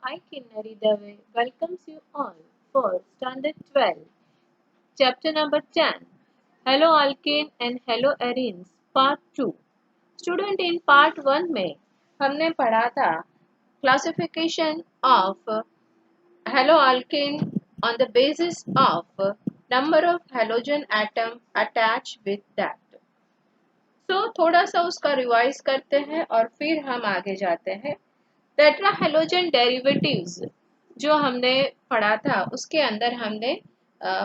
I, Kinnari Dave, welcomes you all for Standard 12, Chapter number 10, Hello Alkane and Hello Arenes, Part 2. Student in Part 1 में हमने पढ़ा था classification of Hello Alkane on the basis of number of halogen atom attached with that. थोड़ा सा उसका revise करते हैं और फिर हम आगे जाते हैं. टेट्राहेलोजन डेरिवेटिव्स जो हमने पढ़ा था उसके अंदर हमने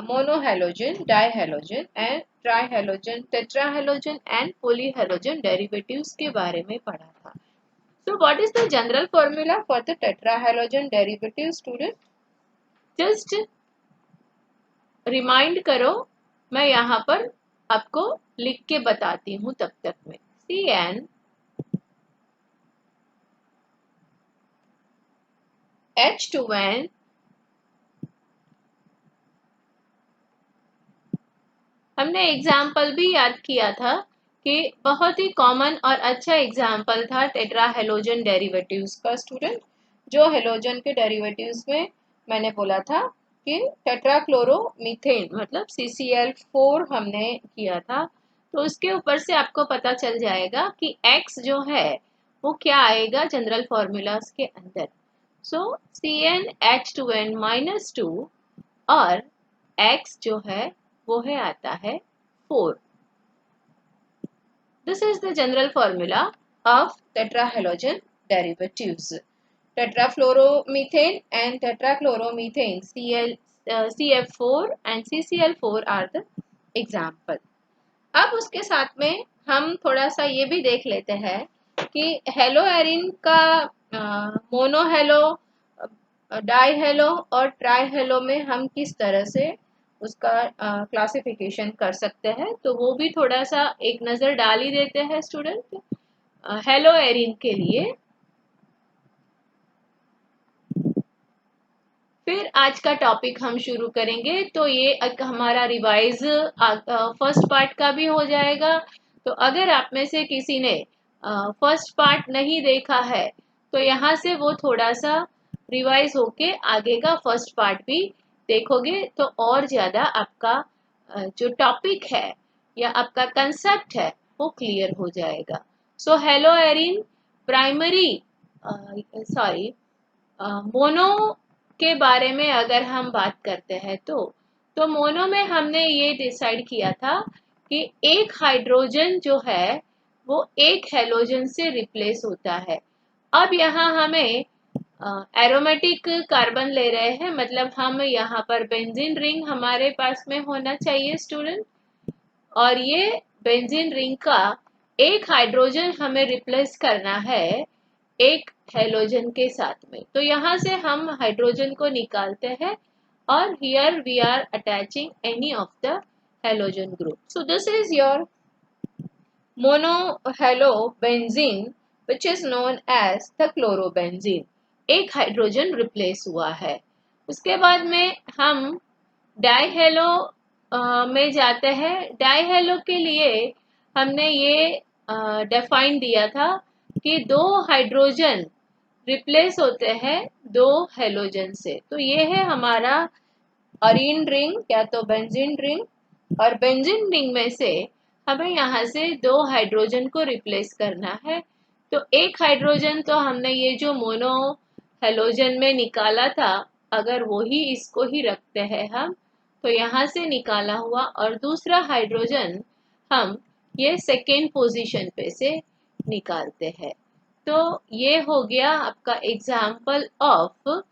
monohalogen, dihalogen and trihalogen, tetrahalogen and polyhalogen derivatives के बारे में पढ़ा था. So what is the general formula for the tetrahalogen derivative student? Just remind करो, मैं यहाँ पर आपको लिख के बताती हूँ तब तक में. CN H2N हमने एग्जाम्पल भी याद किया था कि बहुत ही कॉमन और अच्छा एग्जाम्पल था टेट्राहेलोजन डेरिवेटिव्स का. स्टूडेंट, जो हेलोजन के डेरिवेटिव्स में मैंने बोला था कि टेट्राक्लोरोमीथेन मतलब CCl4 हमने किया था, तो उसके ऊपर से आपको पता चल जाएगा कि X जो है वो क्या आएगा जनरल फॉर्मूलाज के अंदर. सो CnH2n-2 और X जो है वो है आता है 4. This is the general formula of tetrahalogen derivatives. Tetrafluoromethane and tetrachloromethane CF4 and CCl4 are the example. अब उसके साथ में हम थोड़ा सा ये भी देख लेते हैं कि हेलो एरिन का मोनोहेलो, डाइहेलो और ट्राइहेलो में हम किस तरह से उसका क्लासिफिकेशन कर सकते हैं, तो वो भी थोड़ा सा एक नज़र डाल ही देते हैं स्टूडेंट. हेलो एरिन के लिए फिर आज का टॉपिक हम शुरू करेंगे. तो ये हमारा रिवाइज फर्स्ट पार्ट का भी हो जाएगा. तो अगर आप में से किसी ने फर्स्ट पार्ट नहीं देखा है तो यहाँ से वो थोड़ा सा रिवाइज होके आगे का फर्स्ट पार्ट भी देखोगे तो और ज़्यादा आपका जो टॉपिक है या आपका कंसेप्ट है वो क्लियर हो जाएगा. So hello Erin primary mono के बारे में अगर हम बात करते हैं तो मोनो में हमने ये डिसाइड किया था कि एक हाइड्रोजन जो है वो एक हेलोजन से रिप्लेस होता है. अब यहाँ हमें एरोमेटिक कार्बन ले रहे हैं, मतलब हम यहाँ पर बेंजीन रिंग हमारे पास में होना चाहिए स्टूडेंट, और ये बेंजीन रिंग का एक हाइड्रोजन हमें रिप्लेस करना है एक हेलोजन के साथ में. तो यहाँ से हम हाइड्रोजन को निकालते हैं और here we are attaching any of the halogen group. So this is your monohalobenzene which is known as the chlorobenzene. एक हाइड्रोजन रिप्लेस हुआ है. उसके बाद में हम डाइहेलो में जाते हैं. डाइहेलो के लिए हमने ये डिफाइन दिया था कि दो हाइड्रोजन रिप्लेस होते हैं दो हेलोजन से. तो ये है हमारा अरीन रिंग या तो बेंजीन रिंग, और बेंजीन रिंग में से हमें यहाँ से दो हाइड्रोजन को रिप्लेस करना है. तो एक हाइड्रोजन तो हमने ये जो मोनो हेलोजन में निकाला था, अगर वो ही इसको ही रखते हैं हम तो यहाँ से निकाला हुआ, और दूसरा हाइड्रोजन हम ये सेकेंड पोजीशन पे से निकालते हैं. तो ये हो गया आपका एग्जाम्पल ऑफ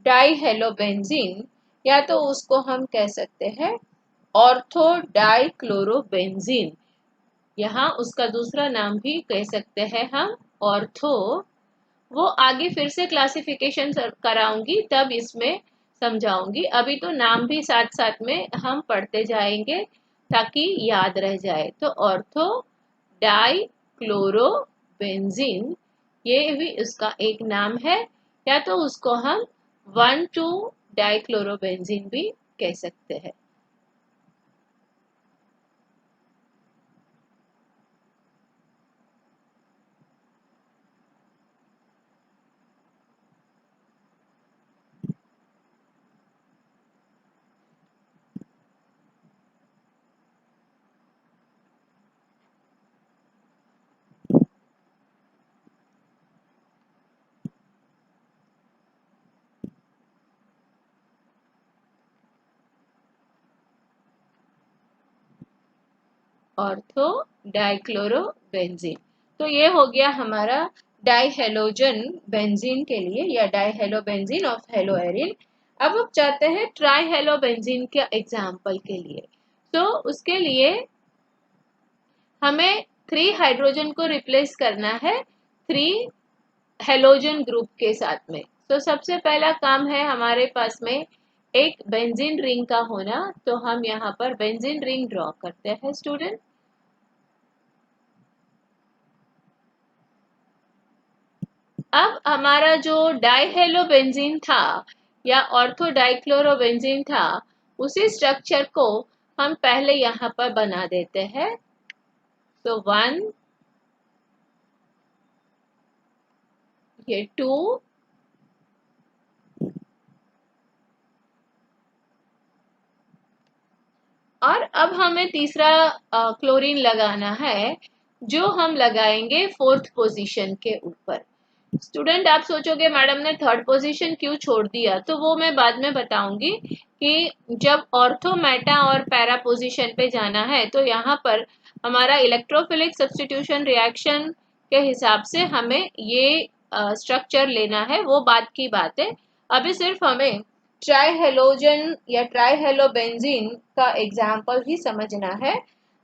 डाइहेलोबेंजीन, या तो उसको हम कह सकते हैं ऑर्थो डाइक्लोरोबेंजीन. यहाँ उसका दूसरा नाम भी कह सकते हैं हम ऑर्थो. वो आगे फिर से क्लासिफिकेशन कराऊंगी तब इसमें समझाऊंगी. अभी तो नाम भी साथ साथ में हम पढ़ते जाएंगे ताकि याद रह जाए. तो ऑर्थो डाइक्लोरोबेंजीन ये भी उसका एक नाम है, या तो उसको हम 1,2 डाइक्लोरोबेंजीन भी कह सकते हैं. Ortho dichlorobenzene. तो ये हो गया हमारा डाइहेलोजन बेंजीन के लिए या डाइहेलोबेंजीन ऑफ हेलोएरिन। अब हम चाहते हैं ट्राइहेलोबेंजीन के एग्जाम्पल के लिए। तो उसके लिए हमें 3 हाइड्रोजन को रिप्लेस करना है 3 हेलोजन ग्रुप के साथ में। तो सबसे पहला काम है हमारे पास में एक बेंजीन रिंग का होना। तो हम यहाँ पर बेंजीन रिंग ड्रॉ करते हैं स्टूडेंट। अब हमारा जो डाइहेलोबेंजीन था या ऑर्थो डाइक्लोरोबेंजीन था, उसी स्ट्रक्चर को हम पहले यहाँ पर बना देते हैं। तो 1, ये 2, और अब हमें तीसरा क्लोरीन लगाना है, जो हम लगाएंगे 4th पोजीशन के ऊपर। स्टूडेंट आप सोचोगे मैडम ने 3rd पोजीशन क्यों छोड़ दिया, तो वो मैं बाद में बताऊंगी कि जब ऑर्थो, मेटा और पैरा पोजीशन पे जाना है तो यहाँ पर हमारा इलेक्ट्रोफिलिक सब्स्टिट्यूशन रिएक्शन के हिसाब से हमें ये स्ट्रक्चर लेना है, वो बात की बात है। अभी सिर्फ हमें ट्राइहेलोजन या ट्राइहेलोबेंजीन का एग्जाम्पल ही समझना है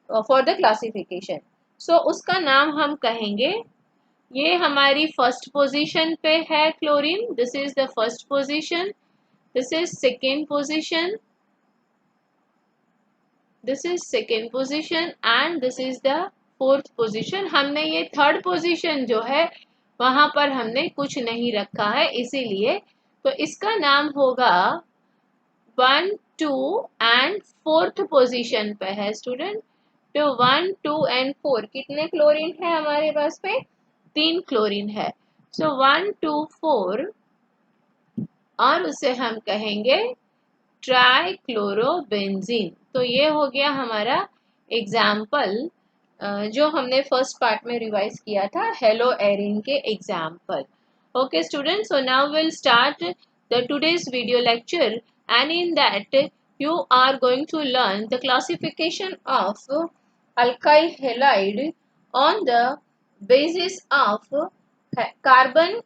फॉर द क्लासिफिकेशन। सो उसका नाम हम कहेंगे, ये हमारी फर्स्ट पोजीशन पे है chlorine, this is the first position, this is second position, this is second position and this is the 4th position. हमने ये 3rd पोजीशन जो है वहां पर हमने कुछ नहीं रखा है, इसीलिए तो इसका नाम होगा 1, 2 एंड 4th पोजीशन पे है स्टूडेंट। तो 1, 2 एंड 4 कितने क्लोरीन है हमारे पास में? 3 क्लोरीन है। सो 1, 2, 4 और उसे हम कहेंगे ट्राइक्लोरोबेंजीन। तो ये हो गया हमारा एग्जाम्पल जो हमने फर्स्ट पार्ट में रिवाइज किया था हेलोएरिन के example. Okay students, so now will start the today's video lecture and in that you are going to learn the classification of alkyl halide on the basis of carbon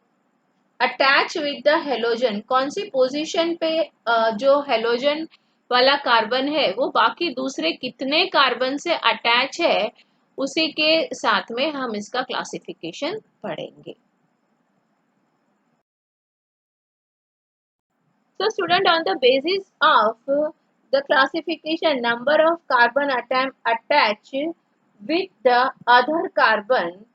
attach with the halogen। कौन सी position पे जो halogen वाला carbon है वो बाकी दूसरे कितने कार्बन से अटैच है, उसी के साथ में हम इसका क्लासिफिकेशन पढ़ेंगे। So student, on the basis of the classification number of carbon atom attached with the other carbon,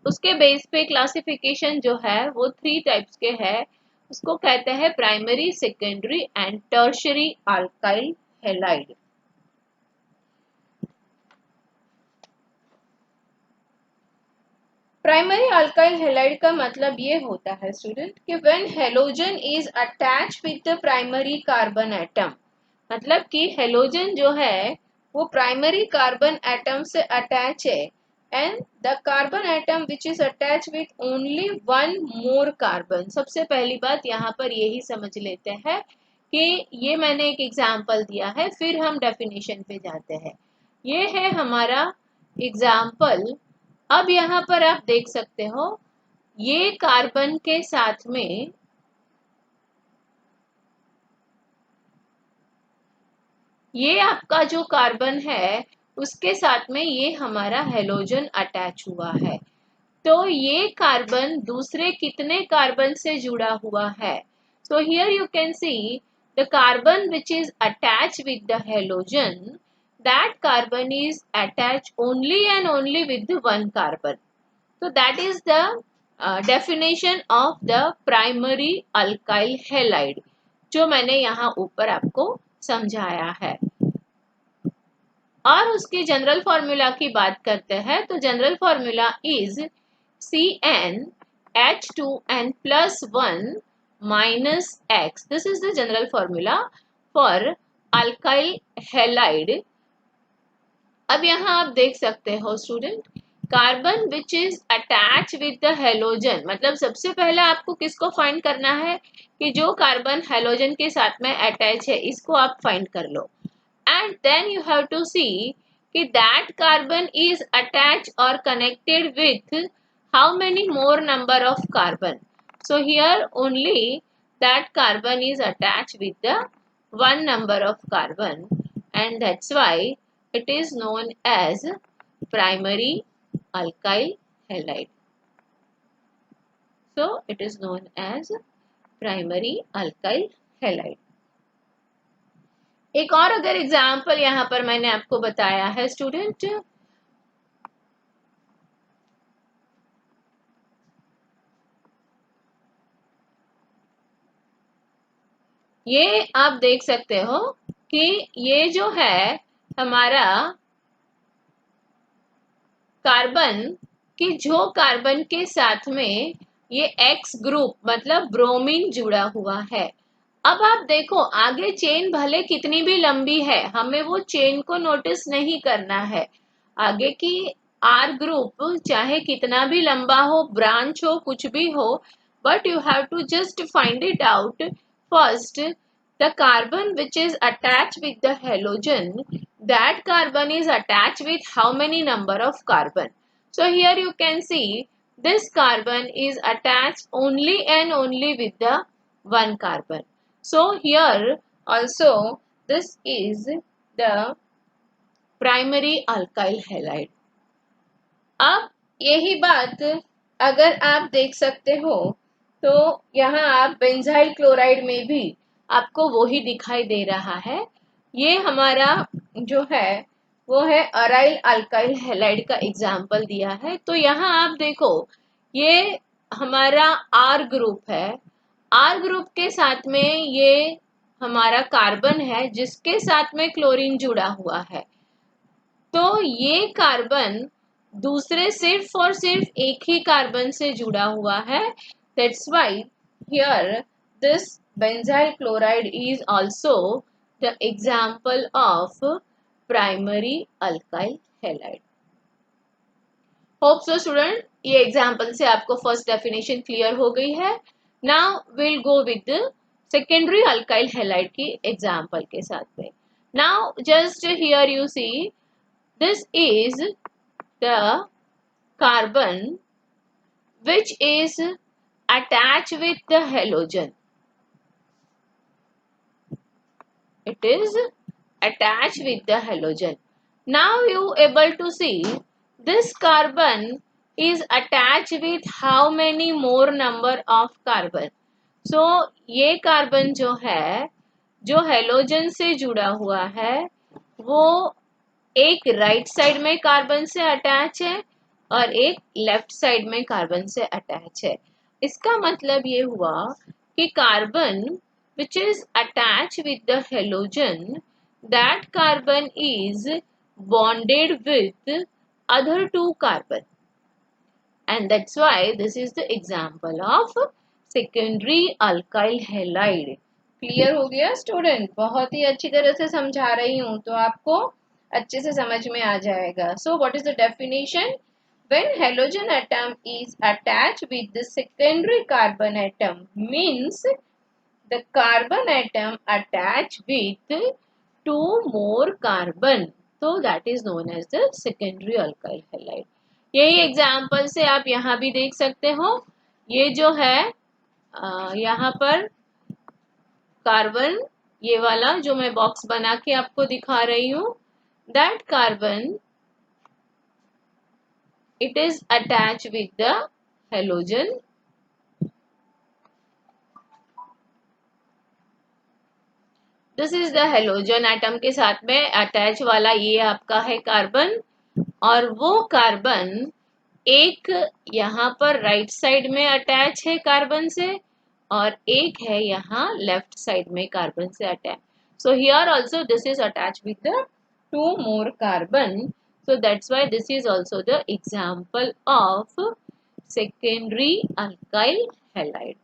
उसके बेस पे क्लासिफिकेशन जो है वो 3 टाइप्स के है। उसको कहते हैं primary, secondary and tertiary alkyl halide. Primary alkyl halide का मतलब ये होता है स्टूडेंट कि when halogen is attach with the primary carbon atom, मतलब कि हेलोजन जो है वो प्राइमरी कार्बन एटम से अटैच है and the carbon atom which is attach with only 1 more carbon. सबसे पहली बात यहाँ पर यही समझ लेते हैं कि ये मैंने एक एग्जाम्पल दिया है, फिर हम डेफिनेशन पे जाते हैं। ये है हमारा एग्जाम्पल। अब यहाँ पर आप देख सकते हो ये कार्बन के साथ में ये आपका जो कार्बन है उसके साथ में ये हमारा हेलोजन अटैच हुआ है। तो ये कार्बन दूसरे कितने कार्बन से जुड़ा हुआ है? So here you can see the carbon which is attach with the halogen, that carbon is attached only and only with the 1 carbon. So that is the definition of the primary alkyl halide, जो मैंने यहाँ ऊपर आपको समझाया है। और उसकी general formula की बात करते हैं तो general formula is CnH2n plus 1 minus X. This is the general formula for alkyl halide. अब यहाँ आप देख सकते हो student, carbon which is attach with the halogen, मतलब सबसे पहले आपको किसको फाइंड करना है कि जो कार्बन हेलोजन के साथ में अटैच है, इसको आप फाइंड कर लो। And then you have to see कि that carbon is attached or connected with how many more number of carbon. So here only that carbon is attached with the one number of carbon, and that's why it is known as primary alkyl halide. So it is known as primary alkyl halide. एक और अगर example यहाँ पर मैंने आपको बताया है student, ये आप देख सकते हो कि ये जो है हमारा कार्बन कि जो कार्बन के साथ में ये X ग्रुप मतलब ब्रोमीन जुड़ा हुआ है। अब आप देखो आगे चेन भले कितनी भी लंबी है, हमें वो चेन को नोटिस नहीं करना है। आगे की R ग्रुप चाहे कितना भी लंबा हो, ब्रांच हो, कुछ भी हो, but you have to just find it out first the carbon which is attached with the halogen, that carbon is attached with how many number of carbon. So here you can see this carbon is attached only and only with the one carbon. So here also this is the primary alkyl halide. अब यही बात अगर आप देख सकते हो तो यहाँ आप बेंजाइल क्लोराइड में भी आपको वही दिखाई दे रहा है। ये हमारा जो है वो है अराइल अल्काइल हैलाइड का एग्जाम्पल दिया है। तो यहाँ आप देखो ये हमारा R ग्रुप है, R ग्रुप के साथ में ये हमारा कार्बन है जिसके साथ में क्लोरीन जुड़ा हुआ है। तो ये कार्बन दूसरे सिर्फ और सिर्फ एक ही कार्बन से जुड़ा हुआ है। That's why here this benzyl chloride is also the example of primary alkyl halide. Hope so student, ये एग्जाम्पल से आपको फर्स्ट डेफिनेशन क्लियर हो गई है। Now will go with secondary alkyl halide की एग्जाम्पल के साथ में। Now just here you see this is the carbon which is attached with the halogen. It is attached with the halogen. Now you able to see this carbon is attached with how many more number of carbon. So ये carbon जो है जो halogen से जुड़ा हुआ है वो एक राइट साइड में कार्बन से अटैच है और एक लेफ्ट साइड में कार्बन से अटैच है। इसका मतलब ये हुआ कि carbon which is attached with the halogen, that carbon is bonded with other two carbon, and that's why this is the example of secondary alkyl halide. Clear हो गया स्टूडेंट? बहुत ही अच्छी तरह से समझा रही हूँ तो आपको अच्छे से समझ में आ जाएगा। So what is the definition? When halogen atom is attached with the secondary carbon atom means the carbon atom attached with two more carbon. So that is known as the secondary alkyl halide. यही example से आप यहाँ भी देख सकते हो। ये जो है यहाँ पर कार्बन, ये वाला जो मैं बॉक्स बना के आपको दिखा रही हूँ, that carbon it is attached with the halogen. This is the halogen atom के साथ में अटैच वाला ये आपका है कार्बन, और वो कार्बन एक यहाँ पर राइट साइड में अटैच है कार्बन से और एक है यहाँ लेफ्ट साइड में कार्बन से attach. So here also this is attached with the two more carbon. So that's why this is also the example of secondary alkyl halide.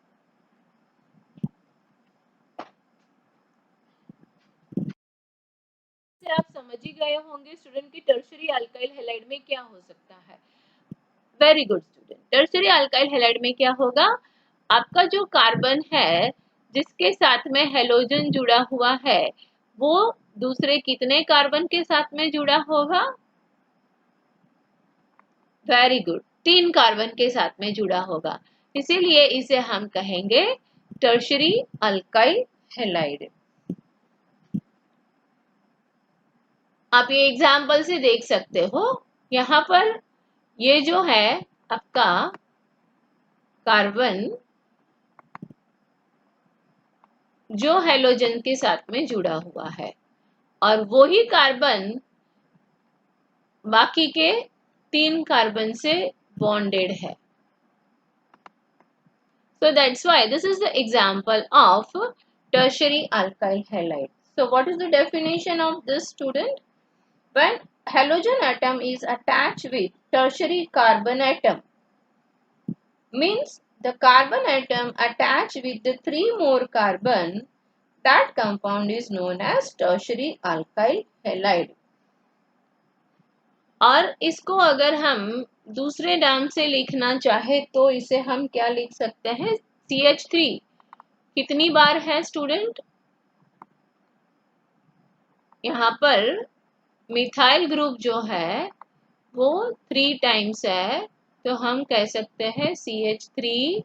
आप समझ ही गए होंगे स्टूडेंट की टर्शरी अल्काइल हैलाइड में क्या हो सकता है। Very good student, tertiary alkyl halide में क्या होगा, आपका जो कार्बन है जिसके साथ में हेलोजन जुड़ा हुआ है वो दूसरे कितने कार्बन के साथ में जुड़ा होगा? वेरी गुड, 3 कार्बन के साथ में जुड़ा होगा, इसीलिए इसे हम कहेंगे टर्शरी अल्काइल हैलाइड। आप ये एग्जाम्पल से देख सकते हो, यहाँ पर ये जो है आपका कार्बन जो हेलोजन के साथ में जुड़ा हुआ है, और वही कार्बन बाकी के 3 कार्बन से बॉन्डेड है. So that's why this is the example of tertiary alkyl halide. So what is the definition of this, student? When halogen atom is attached with tertiary carbon atom, means the carbon atom attached with the 3 more carbon, that compound is known as tertiary alkyl halide. और इसको अगर हम दूसरे नाम से लिखना चाहे तो इसे हम क्या लिख सकते हैं? CH3 कितनी बार है स्टूडेंट? यहाँ पर मिथाइल ग्रुप जो है वो 3 टाइम्स है, तो हम कह सकते हैं CH3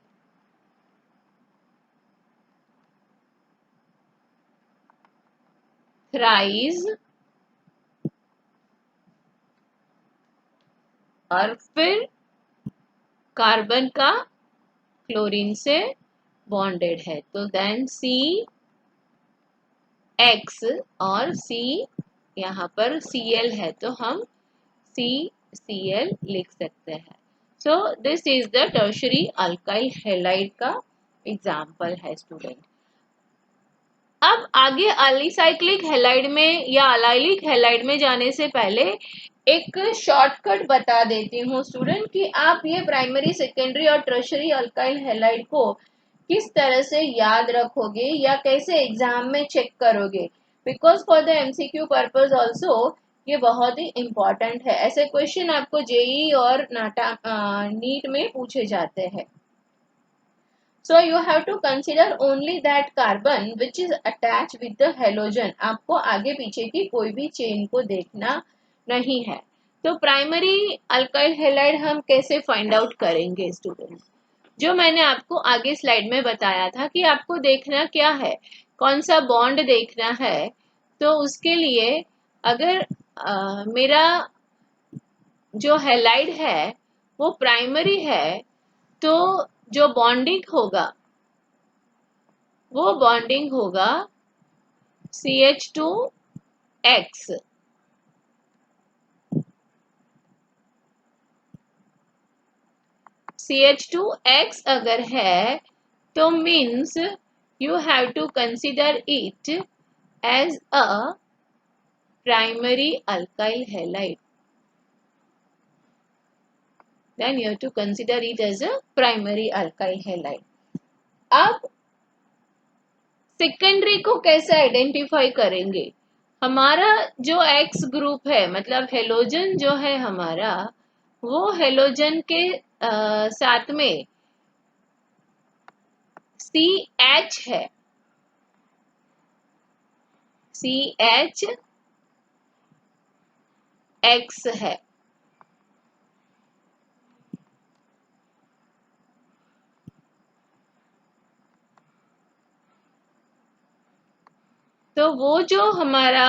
थ्राइस, और फिर कार्बन का क्लोरीन से बॉन्डेड है, तो देन CX और C यहाँ पर Cl है, तो हम CCl लिख सकते हैं. सो this is the tertiary alkyl halide का एग्जाम्पल है स्टूडेंट. अब आगे अलीसाइक्लिक हैलाइड में या अलाइलिक हैलाइड में जाने से पहले एक शॉर्टकट बता देती हूँ स्टूडेंट कि आप ये प्राइमरी, सेकेंडरी और टर्शरी अल्काइल हैलाइड को किस तरह से याद रखोगे या कैसे एग्जाम में चेक करोगे. Because for the MCQ purpose also ये बहुत ही इम्पोर्टेंट है. ऐसे क्वेश्चन आपको जेई और नीट में पूछे जाते हैं. So you have to consider only that carbon which is attached with the halogen. आपको आगे पीछे की कोई भी चेन को देखना नहीं है. तो प्राइमरी अल्काइल हैलाइड हम कैसे फाइंड आउट करेंगे स्टूडेंट? जो मैंने आपको आगे स्लाइड में बताया था कि आपको देखना क्या है, कौन सा बॉन्ड देखना है. तो उसके लिए अगर मेरा जो हैलाइड है वो प्राइमरी है, तो जो बॉन्डिंग होगा वो बॉन्डिंग होगा CH2X. CH2X अगर है तो means you have to consider it as a primary alkyl halide. Then you have to consider it as a primary alkyl halide. अब सेकेंडरी को कैसे आइडेंटिफाई करेंगे? हमारा जो X ग्रुप है, मतलब हेलोजन जो है हमारा, वो हेलोजन के साथ में CH है, CHX है. तो वो जो हमारा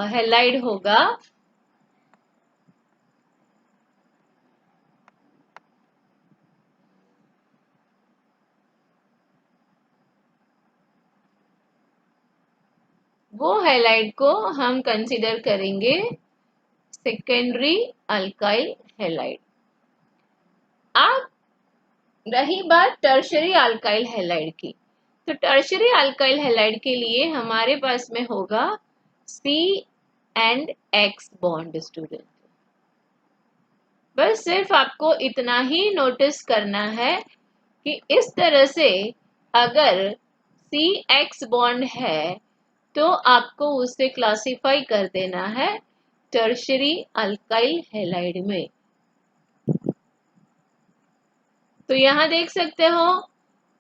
हैलाइड होगा वो हैलाइड को हम कंसीडर करेंगे सेकेंडरी अल्काइल हैलाइड. अब रही बात टर्शरी अल्काइल हैलाइड की, तो टर्शरी अल्काइल हैलाइड के लिए हमारे पास में होगा C and X bond student. बस सिर्फ आपको इतना ही नोटिस करना है कि इस तरह से अगर CX बॉन्ड है तो आपको उसे क्लासिफाई कर देना है टर्शरी अल्काइल हैलाइड में. तो यहाँ देख सकते हो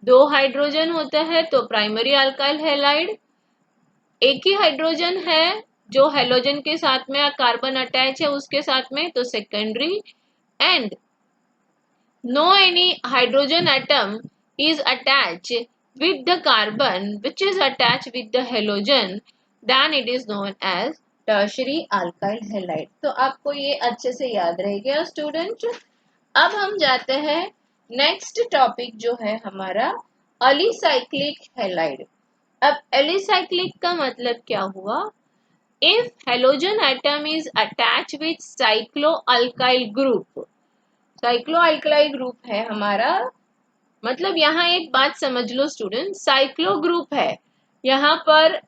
2 हाइड्रोजन होता है तो प्राइमरी अल्काइल हैलाइड, एक ही हाइड्रोजन है जो हेलोजन के साथ में कार्बन अटैच है उसके साथ में, तो secondary. And no any hydrogen atom is attached with the carbon which is attached with the halogen, then it is known as tertiary alkyl halide। तो आपको ये अच्छे से याद रहेगा स्टूडेंट। अब हम जाते हैं नेक्स्ट टॉपिक जो है हमारा एलिसाइक्लिक हैलाइड। अब एलिसाइक्लिक का मतलब क्या हुआ? If halogen atom is attach with cycloalkyl group, cycloalkyl group है हमारा, मतलब यहाँ एक बात समझ लो स्टूडेंट, साइक्लो ग्रुप है, यहाँ पर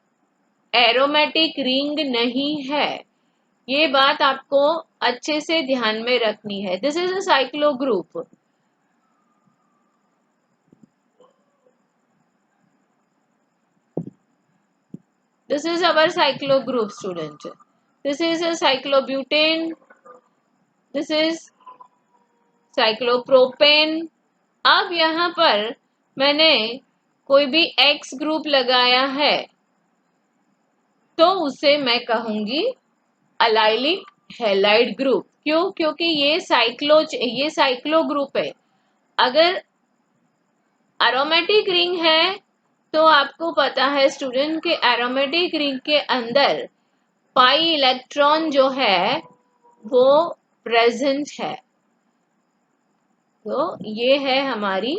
एरोमेटिक रिंग नहीं है। ये बात आपको अच्छे से ध्यान में रखनी है। This is a cyclo group. This is our cyclo group student. This is a cyclobutane, this is cyclopropane. अब यहाँ पर मैंने कोई भी एक्स ग्रुप लगाया है तो उसे मैं कहूंगी अलाइलिक हैलाइड ग्रुप। क्यों? क्योंकि ये साइक्लो ग्रुप है। अगर एरोमेटिक रिंग है तो आपको पता है स्टूडेंट कि एरोमेटिक रिंग के अंदर पाई इलेक्ट्रॉन जो है वो प्रेजेंट है। तो ये है हमारी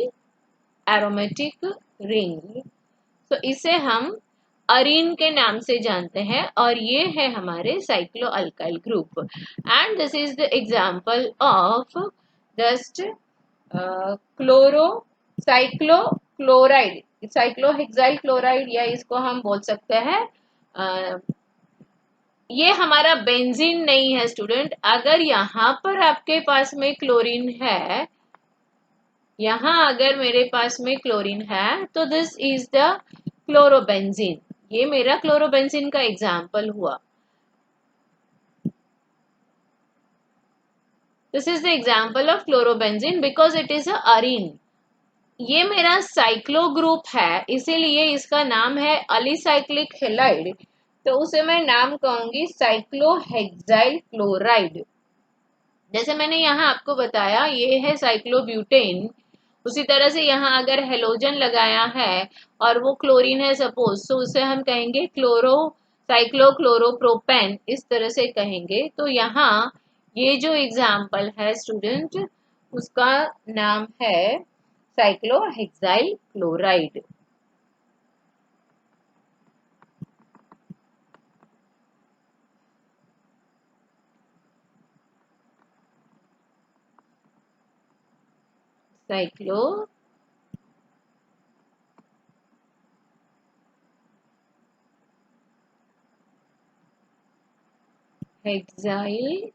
एरोमेटिक रिंग, तो इसे हम अरीन के नाम से जानते हैं, और ये है हमारे cyclo alkyl group. And this is the example of just chloro cyclo chloride, cyclohexyl chloride, या इसको हम बोल सकते हैं ये हमारा बेंजीन नहीं है स्टूडेंट। अगर यहाँ पर आपके पास में क्लोरीन है, यहाँ अगर मेरे पास में क्लोरीन है तो दिस इज द क्लोरोबेंजीन। ये मेरा क्लोरोबेंजीन का एग्जाम्पल हुआ। This is the example of chlorobenzene because it is a Areen. ये मेरा साइक्लो ग्रुप है, इसीलिए इसका नाम है एलिसाइक्लिक हैलाइड, तो उसे मैं नाम कहूंगी साइक्लोहेक्साइल क्लोराइड। जैसे मैंने यहाँ आपको बताया ये है साइक्लोब्यूटेन, उसी तरह से यहाँ अगर हेलोजन लगाया है और वो क्लोरीन है सपोज, तो उसे हम कहेंगे क्लोरो साइक्लोक्लोरोप्रोपेन, इस तरह से कहेंगे। तो यहाँ ये जो एग्जाम्पल है स्टूडेंट उसका नाम है cyclohexyl chloride. Cyclo hexyl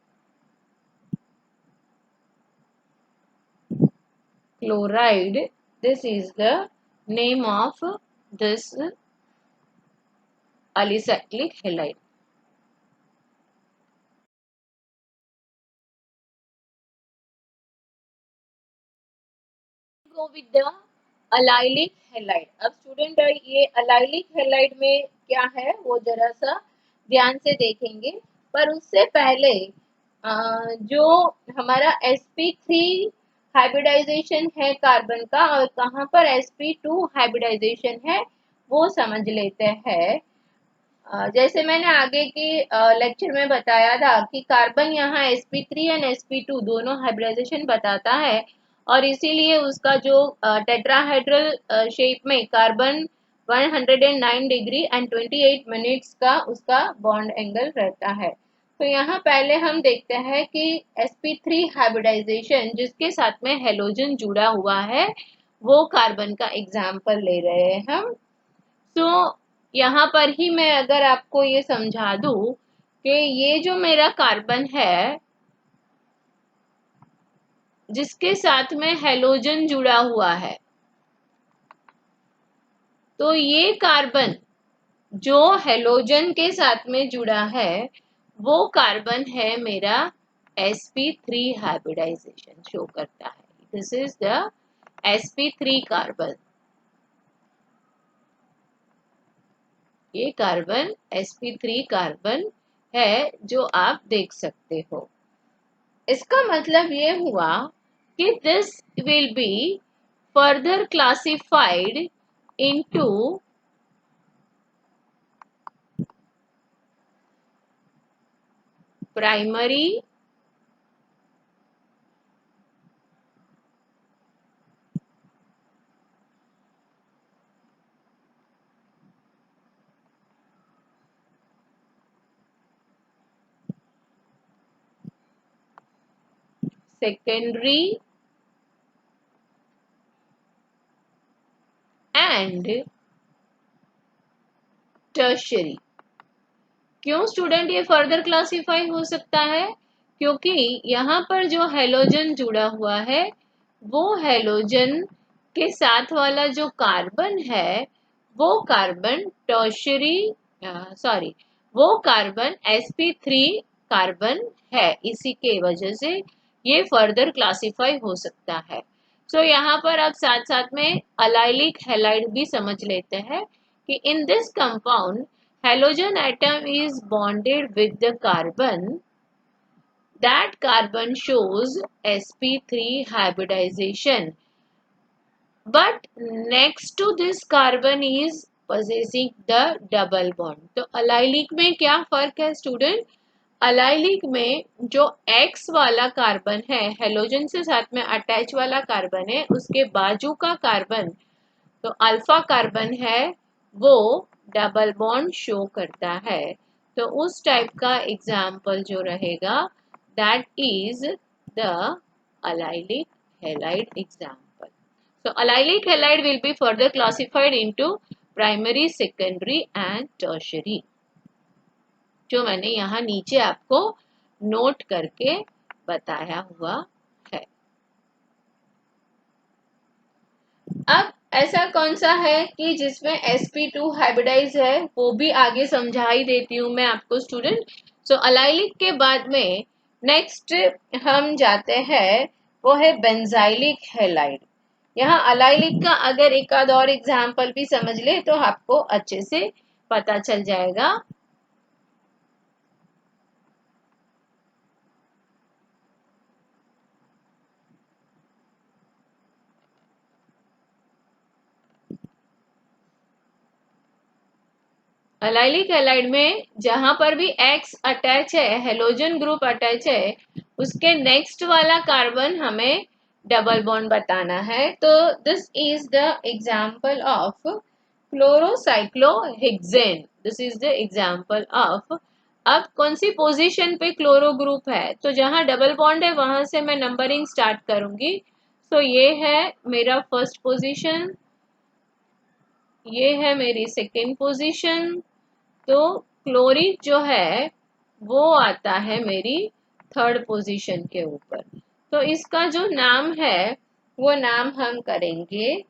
chloride, this is the name of this alicyclic halide। Go with the allylic halide। अब स्टूडेंट ये allylic halide में क्या है वो जरा सा ध्यान से देखेंगे, पर उससे पहले जो हमारा sp3 हाइब्रिडाइजेशन है कार्बन का और कहाँ पर sp2 हाइब्रिडाइजेशन है वो समझ लेते हैं। जैसे मैंने आगे के लेक्चर में बताया था कि कार्बन यहाँ sp3 एंड sp2 दोनों हाइब्रिडाइजेशन बताता है, और इसीलिए उसका जो टेट्राहेड्रल शेप में कार्बन 109 डिग्री एंड 28 मिनट्स का उसका बॉन्ड एंगल रहता है। तो यहाँ पहले हम देखते हैं कि sp3 हाइब्रिडाइजेशन जिसके साथ में हेलोजन जुड़ा हुआ है वो कार्बन का एग्जाम्पल ले रहे हैं हम। तो यहाँ पर ही मैं अगर आपको ये समझा दूं कि ये जो मेरा कार्बन है जिसके साथ में हेलोजन जुड़ा हुआ है, तो ये कार्बन जो हेलोजन के साथ में जुड़ा है वो कार्बन है मेरा sp3 हाइब्रिडाइजेशन शो करता है। This is the sp3 carbon. ये कार्बन sp3 कार्बन है जो आप देख सकते हो। इसका मतलब ये हुआ कि this will be further classified into primary secondary and tertiary। क्यों स्टूडेंट ये फर्दर क्लासिफाई हो सकता है? क्योंकि यहाँ पर जो हेलोजन जुड़ा हुआ है वो हेलोजन के साथ वाला जो कार्बन है वो कार्बन टर्शियरी सॉरी वो कार्बन sp3 कार्बन है। इसी के वजह से ये फर्दर क्लासिफाई हो सकता है। सो यहाँ पर अब साथ साथ में अलाइलिक हैलाइड भी समझ लेते हैं कि in this compound halogen atom is bonded with the carbon. That carbon shows sp3 hybridization. But next to this carbon is possessing the double bond. तो अलाइलिक में क्या फर्क है स्टूडेंट? अलाइलिक में जो X वाला कार्बन है, हेलोजन से साथ में अटैच वाला कार्बन है, उसके बाजू का कार्बन तो अल्फा कार्बन है वो डबल बॉन्ड शो करता है। तो उस टाइप का एग्जाम्पल जो रहेगा that is the allylic halide example. So allylic halide will be further classified into primary, secondary and tertiary, जो मैंने यहाँ नीचे आपको नोट करके बताया हुआ है। अब ऐसा कौन सा है कि जिसमें sp2 हाइब्रिडाइज है, वो भी आगे समझा ही देती हूँ मैं आपको स्टूडेंट। सो अलाइलिक के बाद में नेक्स्ट हम जाते हैं वो है बेंजाइलिक हैलाइड। यहाँ अलाइलिक का अगर एक आध और एग्जाम्पल भी समझ ले तो आपको अच्छे से पता चल जाएगा। अलाइलिक हैलाइड में जहां पर भी X अटैच है, हेलोजन ग्रुप अटैच है, उसके नेक्स्ट वाला कार्बन हमें डबल बॉन्ड बताना है। तो this is the example of chlorocyclohexane. This is the example of. अब कौन सी पोजीशन पे क्लोरो ग्रुप है? तो जहां डबल बॉन्ड है वहां से मैं नंबरिंग स्टार्ट करूंगी। तो ये है मेरा फर्स्ट पोजीशन, ये है मेरी सेकेंड पोजीशन, तो क्लोरीन जो है वो आता है मेरी थर्ड पोजीशन के ऊपर। तो इसका जो नाम है वो नाम हम करेंगे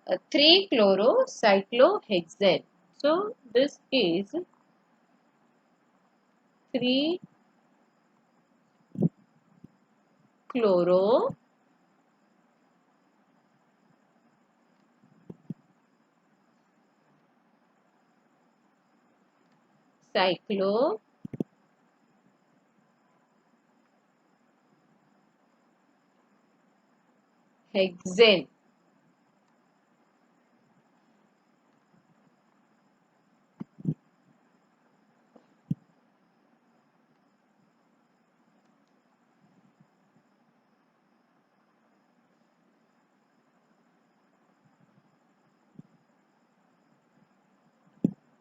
3-क्लोरोसाइक्लोहेक्सेन। सो दिस इज 3-क्लोरो cyclohexane.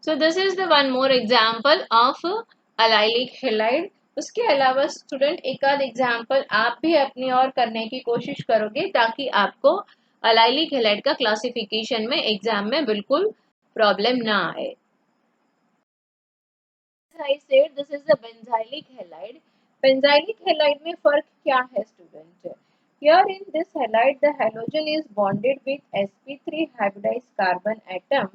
So this is the one more example of allylic halide। उसके अलावा स्टूडेंट एक आध एग्जाम्पल आप भी अपनी और करने की कोशिश करोगे ताकि आपको अलाइलिक हैलाइड का क्लासिफिकेशन में एग्जाम में बिल्कुल प्रॉब्लम ना आए। I said this is the benzylic halide। benzylic halide में फर्क क्या है student? Here in this halide the halogen is bonded with sp3 hybridized carbon atom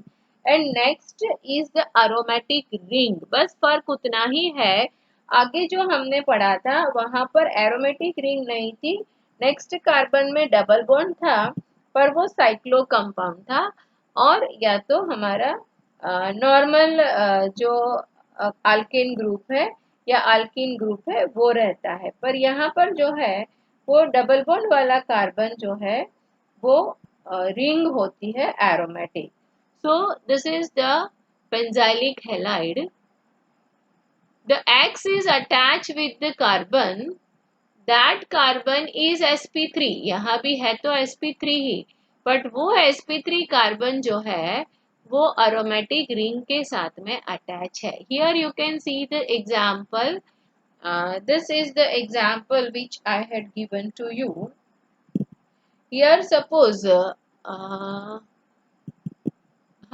and next is the aromatic ring। बस फर्क उतना ही है। आगे जो हमने पढ़ा था वहां पर एरोमेटिक रिंग नहीं थी, नेक्स्ट कार्बन में डबल बॉन्ड था पर वो साइक्लो कंपाउंड था, और या तो हमारा नॉर्मल जो अल्केन ग्रुप है या अल्कीन ग्रुप है वो रहता है। पर यहाँ पर जो है वो डबल बॉन्ड वाला कार्बन जो है वो रिंग होती है aromatic. So this is the benzylic halide. The X is attached with the carbon, that carbon is sp3। यहाँ भी है तो sp3 ही, बट वो sp3 कार्बन जो है वो aromatic ring के साथ में अटैच है। Here you can see the example. This is the example which I had given to you. Here suppose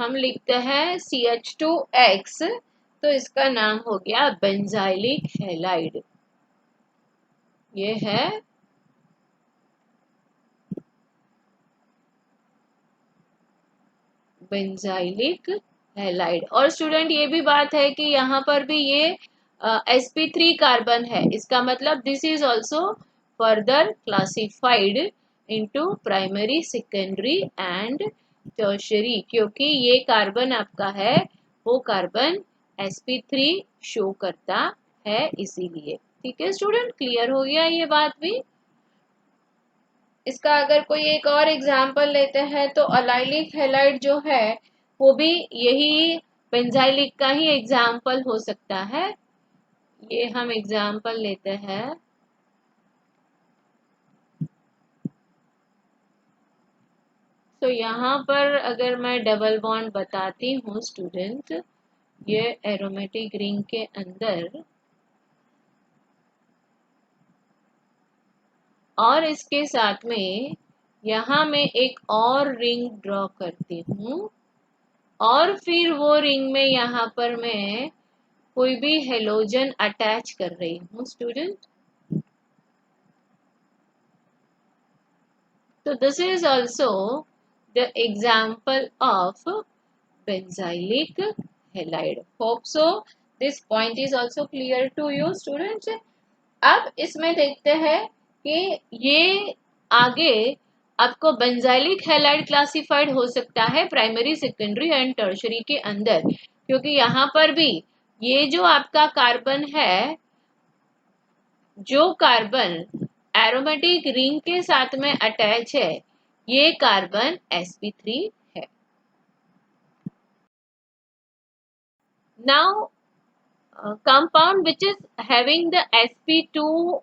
हम लिखते हैं CH2X, तो इसका नाम हो गया बेंजाइलिक हैलाइड। ये है बेंजाइलिक हैलाइड। और स्टूडेंट ये भी बात है कि यहाँ पर भी ये sp3 कार्बन है, इसका मतलब this is also further classified into primary, secondary and tertiary, क्योंकि ये कार्बन आपका है वो कार्बन sp3 शो करता है इसीलिए। ठीक है स्टूडेंट, क्लियर हो गया ये बात भी। इसका अगर कोई एक और एग्जाम्पल लेते हैं तो अलाइलिक हैलाइड जो है वो भी यही बेंजाइलिक का ही एग्जाम्पल हो सकता है। ये हम एग्जाम्पल लेते हैं तो यहाँ पर अगर मैं डबल बॉन्ड बताती हूँ स्टूडेंट, ये एरोमेटिक रिंग के अंदर, और इसके साथ में यहाँ मैं एक और रिंग ड्रॉ करती हूँ, और फिर वो रिंग में यहाँ पर मैं कोई भी हेलोजन अटैच कर रही हूँ स्टूडेंट। तो this is also the example of benzylic halide. Hope so this point is also clear to you students. अब इसमें देखते हैं कि ये आगे आपको बेंजाइलिक हैलाइड क्लासिफाइड हो सकता है प्राइमरी, सेकेंडरी एंड टर्शरी के अंदर, क्योंकि यहाँ पर भी ये जो आपका कार्बन है, जो कार्बन एरोमेटिक रिंग के साथ में अटैच है, ये कार्बन sp3 है। Now compound which is having the sp2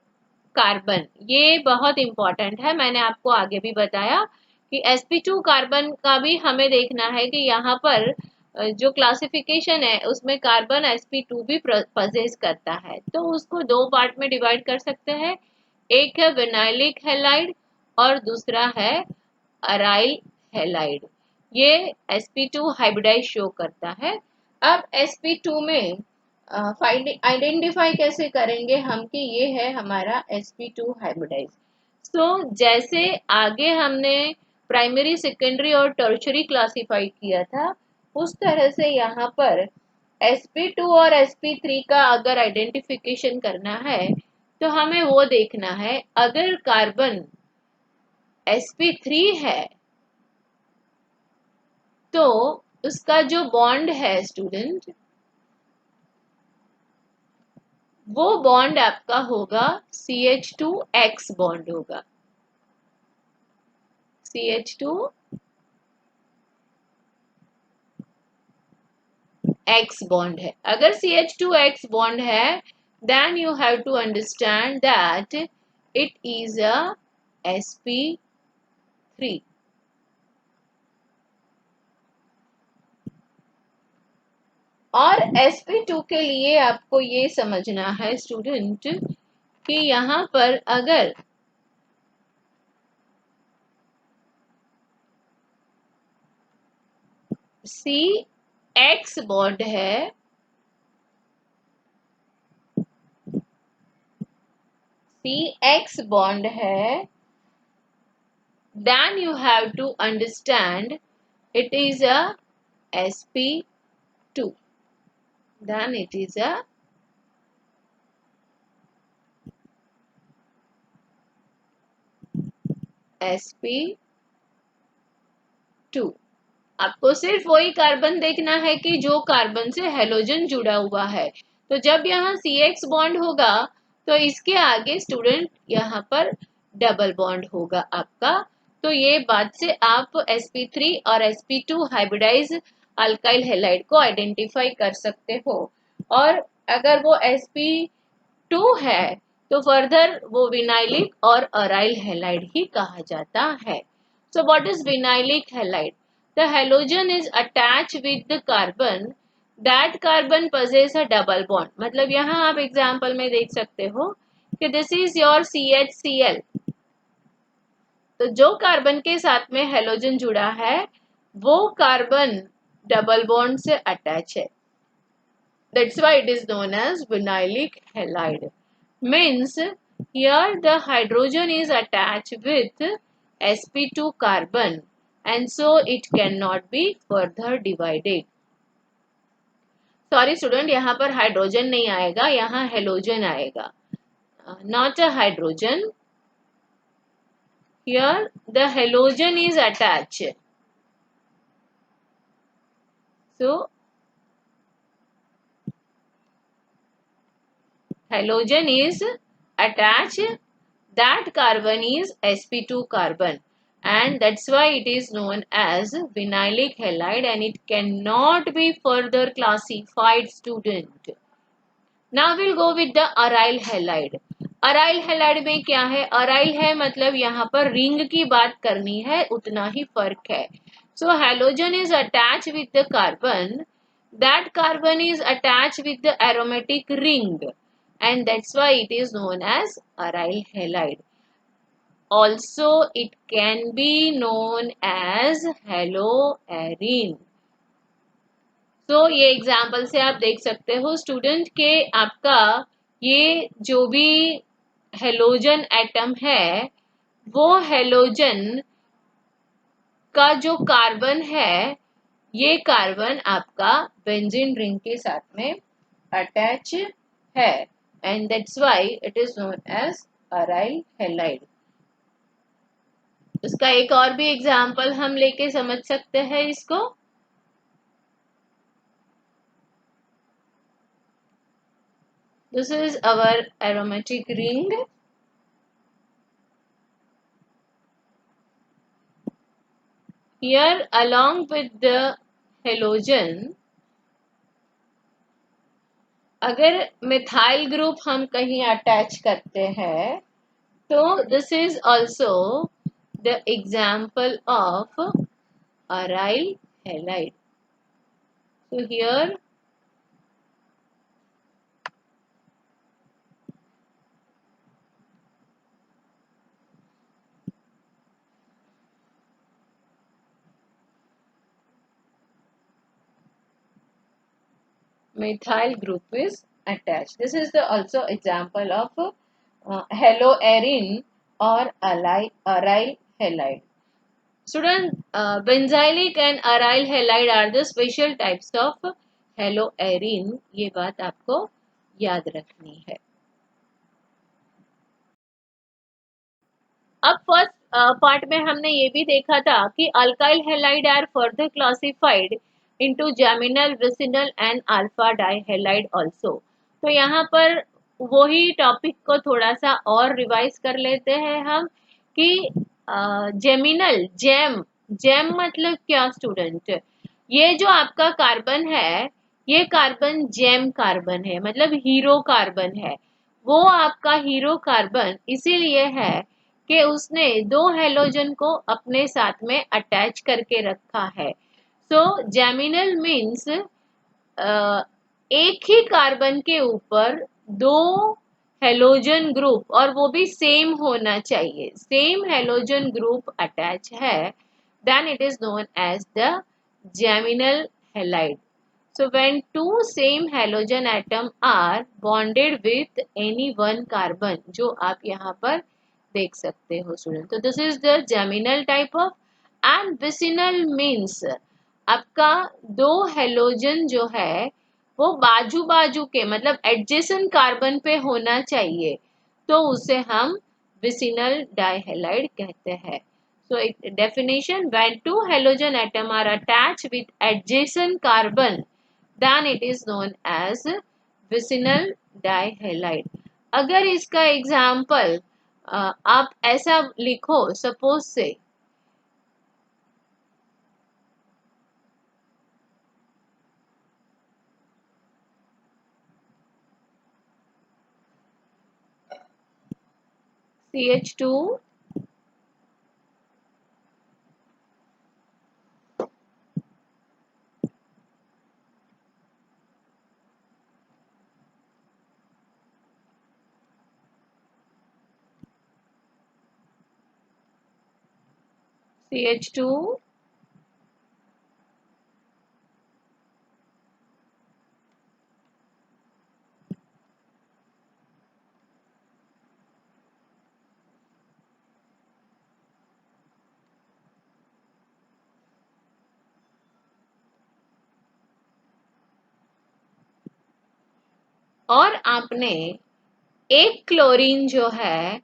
carbon, ये बहुत इंपॉर्टेंट है। मैंने आपको आगे भी बताया कि sp2 कार्बन का भी हमें देखना है कि यहाँ पर जो क्लासिफिकेशन है उसमें कार्बन sp2 भी पजेस करता है, तो उसको दो पार्ट में डिवाइड कर सकते हैं। एक है विनाइलिक हैलाइड और दूसरा है अराइल हैलाइड। ये sp2 हाइब्रिडाइज शो करता है। अब sp2 में आइडेंटिफाई कैसे करेंगे हम कि ये है हमारा sp2 हाइब्रिडाइज। सो जैसे आगे हमने प्राइमरी, सेकेंडरी और टर्शरी क्लासिफाई किया था, उस तरह से यहाँ पर sp2 और sp3 का अगर आइडेंटिफिकेशन करना है तो हमें वो देखना है, अगर कार्बन sp3 है तो उसका जो बॉन्ड है स्टूडेंट, वो बॉन्ड आपका होगा CH2X बॉन्ड होगा। CH2X बॉन्ड है। अगर CH2X बॉन्ड है then you have to understand that it is a sp3। और sp2 के लिए आपको ये समझना है स्टूडेंट कि यहाँ पर अगर CX बॉन्ड है, CX बॉन्ड है, then you have to understand it is a sp2, then it is a sp2। आपको सिर्फ वही कार्बन देखना है कि जो कार्बन से हेलोजन जुड़ा हुआ है। तो जब यहाँ CX बॉन्ड होगा तो इसके आगे स्टूडेंट यहाँ पर डबल बॉन्ड होगा आपका। तो ये बात से आप sp3 और sp2 हाइब्रिडाइज अल्काइल हैलाइड को आइडेंटिफाई कर सकते हो। और अगर वो sp2 है तो फर्दर वो विनाइलिक और अराइल हैलाइड ही कहा जाता है। सो what is vinylic halide? The halogen is attach with the carbon that carbon possess a double bond. मतलब यहाँ आप एग्जाम्पल में देख सकते हो कि दिस इज योर CHCl। तो जो कार्बन के साथ में हैलोजन जुड़ा है वो कार्बन डबल बॉन्ड से अटैच है। That's why it is known as vinylic halide. Means here the hydrogen is attached with sp2 carbon and so it cannot be further divided. Sorry student, यहाँ पर hydrogen नहीं आएगा, यहाँ halogen आएगा, not a hydrogen. Here the halogen is attach, so halogen is attached, that carbon is sp2 carbon and that's why it is known as vinylic halide and it cannot be further classified student. Now we'll go with the aryl halide. Aryl halide में क्या है? Aryl है मतलब यहाँ पर ring की बात करनी है, उतना ही फर्क है। So halogen is attach with the carbon, that carbon is attach with the aromatic ring and that's why it is known as aryl halide. Also it can be known as haloarine. तो ये example से आप देख सकते हो student के आपका ये जो भी हेलोजन एटम है वो हेलोजन का जो कार्बन है ये कार्बन आपका बेंजीन रिंग के साथ में अटैच है and that's why it is known as aryl halide. उसका एक और भी एग्जाम्पल हम लेके समझ सकते हैं इसको। This is our aromatic ring. Here along with the halogen अगर मिथाइल ग्रुप हम कहीं अटैच करते हैं तो this is also the example of aryl halide. So here methyl group is attached. This is the also example of haloarine or aryl halide. Student, benzylic and aryl halide are the special types of haloarine. ये बात आपको याद रखनी है। अब first part में हमने ये भी देखा था कि alkyl halide are further classified into geminal, vicinal and alpha dihalide also. तो यहाँ पर वही टॉपिक को थोड़ा सा और रिवाइज कर लेते हैं हम कि जेमिनल, जेम मतलब क्या स्टूडेंट? ये जो आपका कार्बन है ये कार्बन जेम कार्बन है, मतलब हीरो कार्बन है। वो आपका हीरो कार्बन इसीलिए है कि उसने दो हेलोजन को अपने साथ में अटैच करके रखा है। सो जेमिनल मीन्स एक ही कार्बन के ऊपर दो हेलोजन ग्रुप और वो भी सेम होना चाहिए, सेम हेलोजन ग्रुप अटैच है, then it is known as the geminal halide. So when two same halogen atom are bonded with any one carbon, जो आप यहाँ पर देख सकते हो स्टूडेंट, तो this is the geminal type of. And vicinal means आपका दो हेलोजन जो है वो बाजू बाजू के मतलब एडजेसेंट कार्बन पे होना चाहिए, तो उसे हम विसिनल डाइहैलाइड कहते हैं. So definition, when two halogen atom are attached with adjacent carbon, then it is known as vicinal dihalide. अगर इसका एग्जाम्पल आप ऐसा लिखो, सपोज से CH2 CH2 और आपने एक क्लोरीन जो है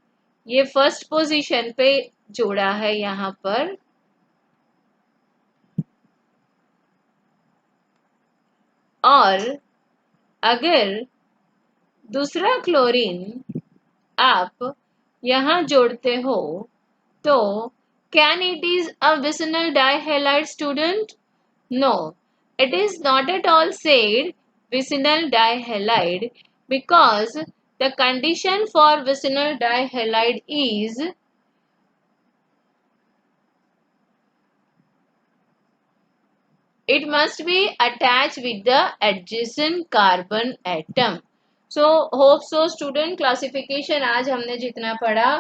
ये फर्स्ट पोजीशन पे जोड़ा है यहाँ पर, और अगर दूसरा क्लोरीन आप यहाँ जोड़ते हो तो can it is a vicinal dihalide student? No, it is not at all said vicinal dihalide, because the condition for vicinal dihalide is it must be attached with the adjacent carbon atom. So hope so student, classification आज हमने जितना पढ़ा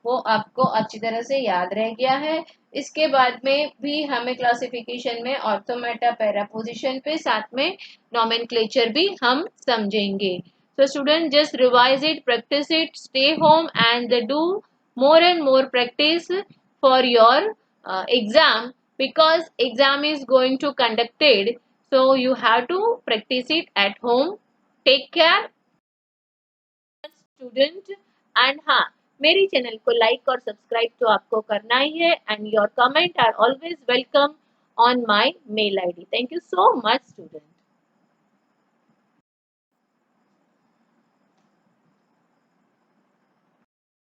वो आपको अच्छी तरह से याद रह गया है। इसके बाद में भी हमें क्लासिफिकेशन में ऑर्थोमेटा पैरा पोजिशन पे साथ में नॉमेनक्लेचर भी हम समझेंगे। So student, just revise it, practice it, stay home and do more and more practice for your exam, because exam is going to conducted, so you have to practice it at home. Take care student, and हाँ, मेरी channel को like और subscribe तो आपको करना ही है, and your comment are always welcome on my mail ID. Thank you so much students.